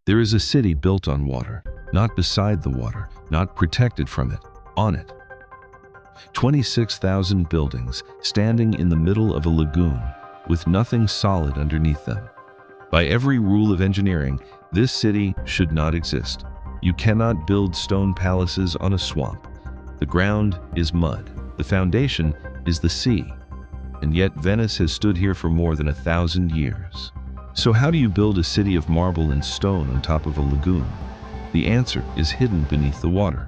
There is a city built on water, not beside the water, not protected from it, on it. 26,000 buildings standing in the middle of a lagoon with nothing solid underneath them. By every rule of engineering, this city should not exist. You cannot build stone palaces on a swamp. The ground is mud. The foundation is the sea. And yet Venice has stood here for more than 1,000 years. So how do you build a city of marble and stone on top of a lagoon? The answer is hidden beneath the water,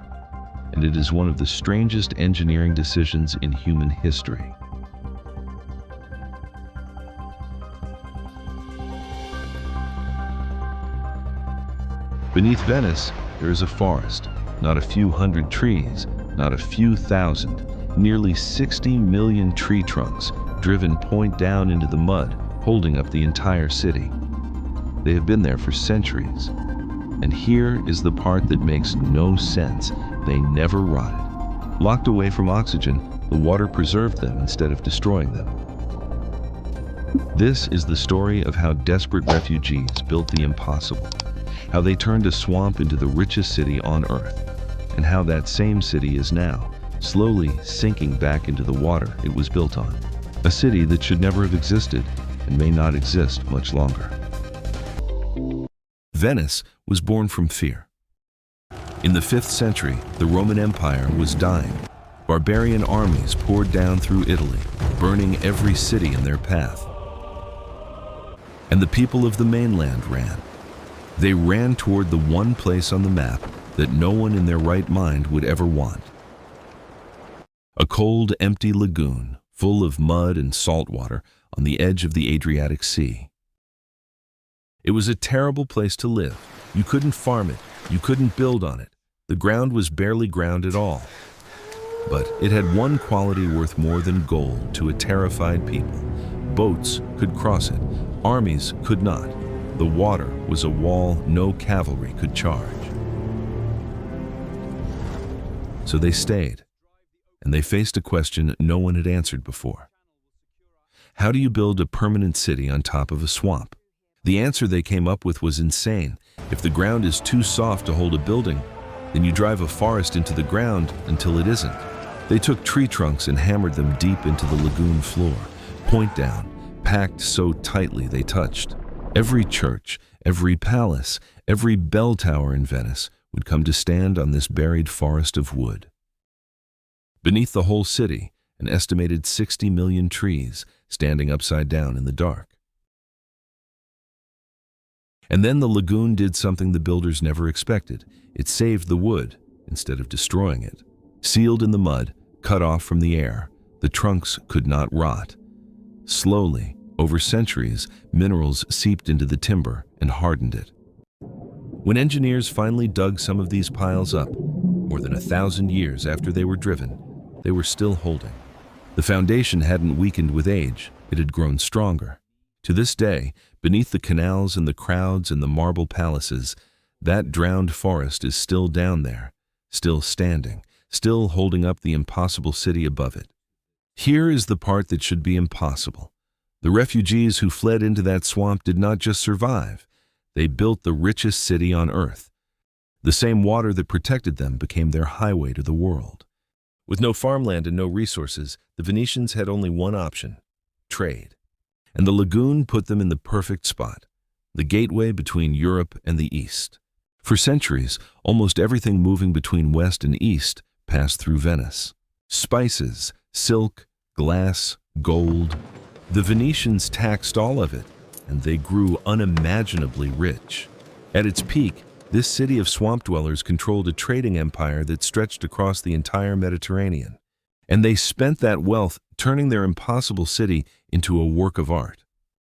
and it is one of the strangest engineering decisions in human history. Beneath Venice, there is a forest, not a few hundred trees, not a few thousand, nearly 60 million tree trunks driven point down into the mud, holding up the entire city. They have been there for centuries. And here is the part that makes no sense. They never rotted. Locked away from oxygen, the water preserved them instead of destroying them. This is the story of how desperate refugees built the impossible, how they turned a swamp into the richest city on Earth, and how that same city is now slowly sinking back into the water it was built on. A city that should never have existed and may not exist much longer. Venice was born from fear. In the 5th century, the Roman Empire was dying. Barbarian armies poured down through Italy, burning every city in their path. And the people of the mainland ran. They ran toward the one place on the map that no one in their right mind would ever want. A cold, empty lagoon, full of mud and salt water on the edge of the Adriatic Sea. It was a terrible place to live. You couldn't farm it. You couldn't build on it. The ground was barely ground at all. But it had one quality worth more than gold to a terrified people. Boats could cross it. Armies could not. The water was a wall no cavalry could charge. So they stayed, and they faced a question no one had answered before. How do you build a permanent city on top of a swamp? The answer they came up with was insane. If the ground is too soft to hold a building, then you drive a forest into the ground until it isn't. They took tree trunks and hammered them deep into the lagoon floor, point down, packed so tightly they touched. Every church, every palace, every bell tower in Venice would come to stand on this buried forest of wood. Beneath the whole city, an estimated 60 million trees standing upside down in the dark. And then the lagoon did something the builders never expected. It saved the wood instead of destroying it. Sealed in the mud, cut off from the air, the trunks could not rot. Slowly, over centuries, minerals seeped into the timber and hardened it. When engineers finally dug some of these piles up, more than 1,000 years after they were driven, they were still holding. The foundation hadn't weakened with age, it had grown stronger. To this day, beneath the canals and the crowds and the marble palaces, that drowned forest is still down there, still standing, still holding up the impossible city above it. Here is the part that should be impossible. The refugees who fled into that swamp did not just survive. They built the richest city on earth. The same water that protected them became their highway to the world. With no farmland and no resources, the Venetians had only one option: trade. And the lagoon put them in the perfect spot, the gateway between Europe and the East. For centuries, almost everything moving between West and East passed through Venice. Spices, silk, glass, gold. The Venetians taxed all of it, and they grew unimaginably rich. At its peak, this city of swamp dwellers controlled a trading empire that stretched across the entire Mediterranean. And they spent that wealth turning their impossible city into a work of art.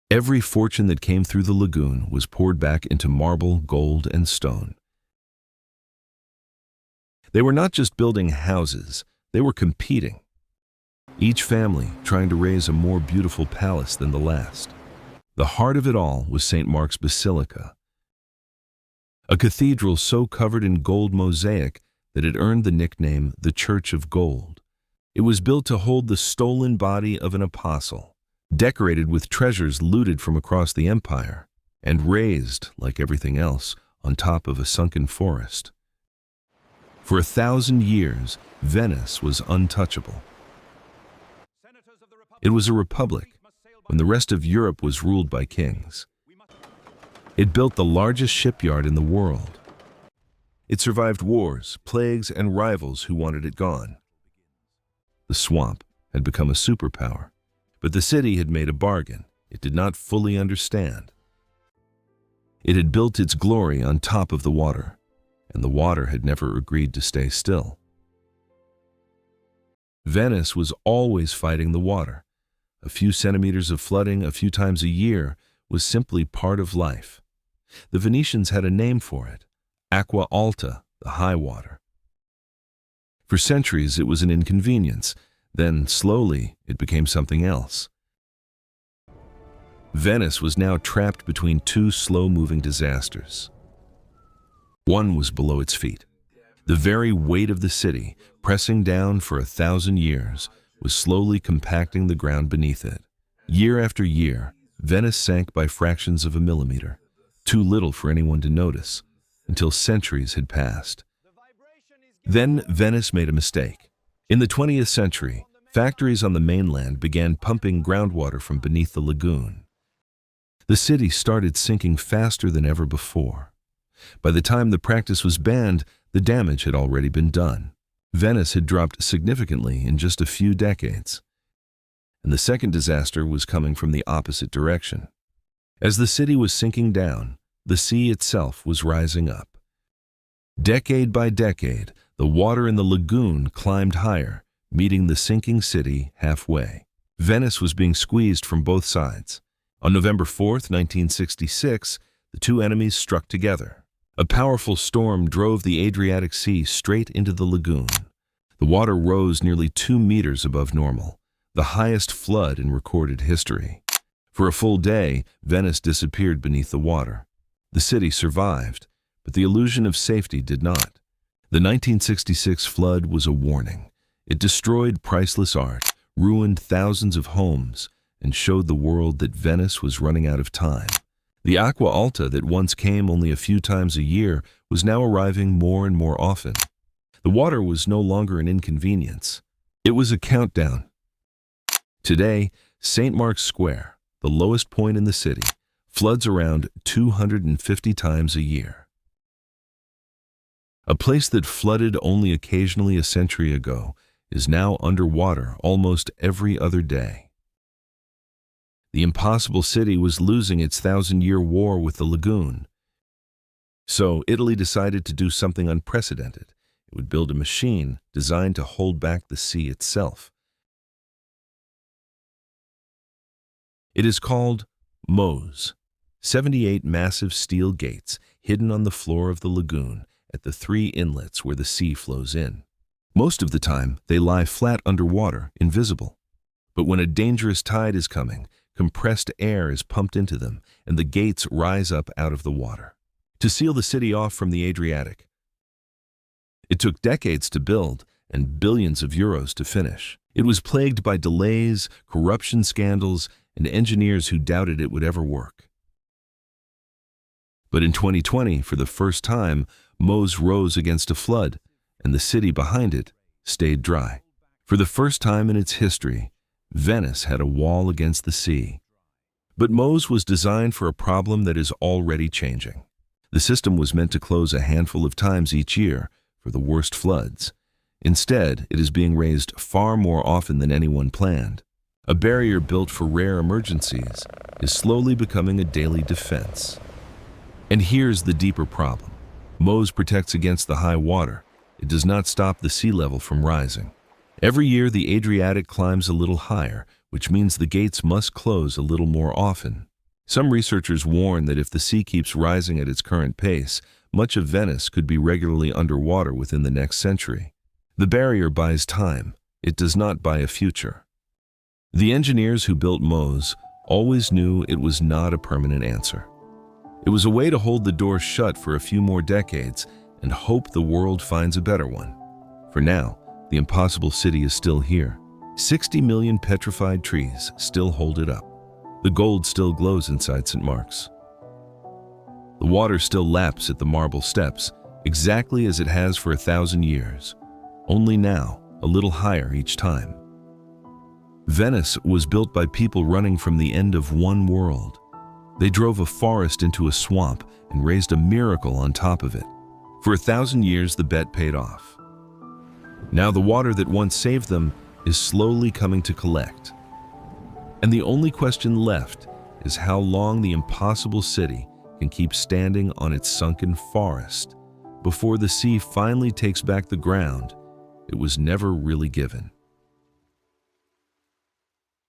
Every fortune that came through the lagoon was poured back into marble, gold, and stone. They were not just building houses, they were competing. Each family trying to raise a more beautiful palace than the last. The heart of it all was St. Mark's Basilica, a cathedral so covered in gold mosaic that it earned the nickname the Church of Gold. It was built to hold the stolen body of an apostle, decorated with treasures looted from across the empire, and raised, like everything else, on top of a sunken forest. For 1,000 years, Venice was untouchable. It was a republic when the rest of Europe was ruled by kings. It built the largest shipyard in the world. It survived wars, plagues, and rivals who wanted it gone. The swamp had become a superpower, but the city had made a bargain it did not fully understand. It had built its glory on top of the water, and the water had never agreed to stay still. Venice was always fighting the water. A few centimeters of flooding a few times a year was simply part of life. The Venetians had a name for it: acqua alta, the high water. For centuries it was an inconvenience, then slowly it became something else. Venice was now trapped between two slow-moving disasters. One was below its feet. The very weight of the city, pressing down for 1,000 years, was slowly compacting the ground beneath it. Year after year, Venice sank by fractions of a millimeter, too little for anyone to notice, until centuries had passed. Then Venice made a mistake. In the 20th century, factories on the mainland began pumping groundwater from beneath the lagoon. The city started sinking faster than ever before. By the time the practice was banned, the damage had already been done. Venice had dropped significantly in just a few decades. And the second disaster was coming from the opposite direction. As the city was sinking down, the sea itself was rising up. Decade by decade, the water in the lagoon climbed higher, meeting the sinking city halfway. Venice was being squeezed from both sides. On November 4th, 1966, the two enemies struck together. A powerful storm drove the Adriatic Sea straight into the lagoon. The water rose nearly 2 meters above normal, the highest flood in recorded history. For a full day, Venice disappeared beneath the water. The city survived, but the illusion of safety did not. The 1966 flood was a warning. It destroyed priceless art, ruined thousands of homes, and showed the world that Venice was running out of time. The acqua alta that once came only a few times a year was now arriving more and more often. The water was no longer an inconvenience. It was a countdown. Today, St. Mark's Square, the lowest point in the city, floods around 250 times a year. A place that flooded only occasionally a century ago is now underwater almost every other day. The impossible city was losing its 1,000-year war with the lagoon. So Italy decided to do something unprecedented. It would build a machine designed to hold back the sea itself. It is called MOSE, 78 massive steel gates hidden on the floor of the lagoon at the 3 inlets where the sea flows in. Most of the time, they lie flat underwater, invisible. But when a dangerous tide is coming, compressed air is pumped into them, and the gates rise up out of the water. To seal the city off from the Adriatic, it took decades to build and billions of euros to finish. It was plagued by delays, corruption scandals, and engineers who doubted it would ever work. But in 2020, for the first time, MOSE rose against a flood, and the city behind it stayed dry. For the first time in its history, Venice had a wall against the sea. But MOSE was designed for a problem that is already changing. The system was meant to close a handful of times each year for the worst floods. Instead, it is being raised far more often than anyone planned. A barrier built for rare emergencies is slowly becoming a daily defense. And here's the deeper problem. MOSE protects against the high water. It does not stop the sea level from rising. Every year, the Adriatic climbs a little higher, which means the gates must close a little more often. Some researchers warn that if the sea keeps rising at its current pace, much of Venice could be regularly underwater within the next century. The barrier buys time. It does not buy a future. The engineers who built MOSE always knew it was not a permanent answer. It was a way to hold the door shut for a few more decades and hope the world finds a better one. For now, the impossible city is still here. 60 million petrified trees still hold it up. The gold still glows inside St. Mark's. The water still laps at the marble steps, exactly as it has for 1,000 years, only now a little higher each time. Venice was built by people running from the end of one world. They drove a forest into a swamp and raised a miracle on top of it. For 1,000 years, the bet paid off. Now the water that once saved them is slowly coming to collect. And the only question left is how long the impossible city can keep standing on its sunken forest before the sea finally takes back the ground it was never really given.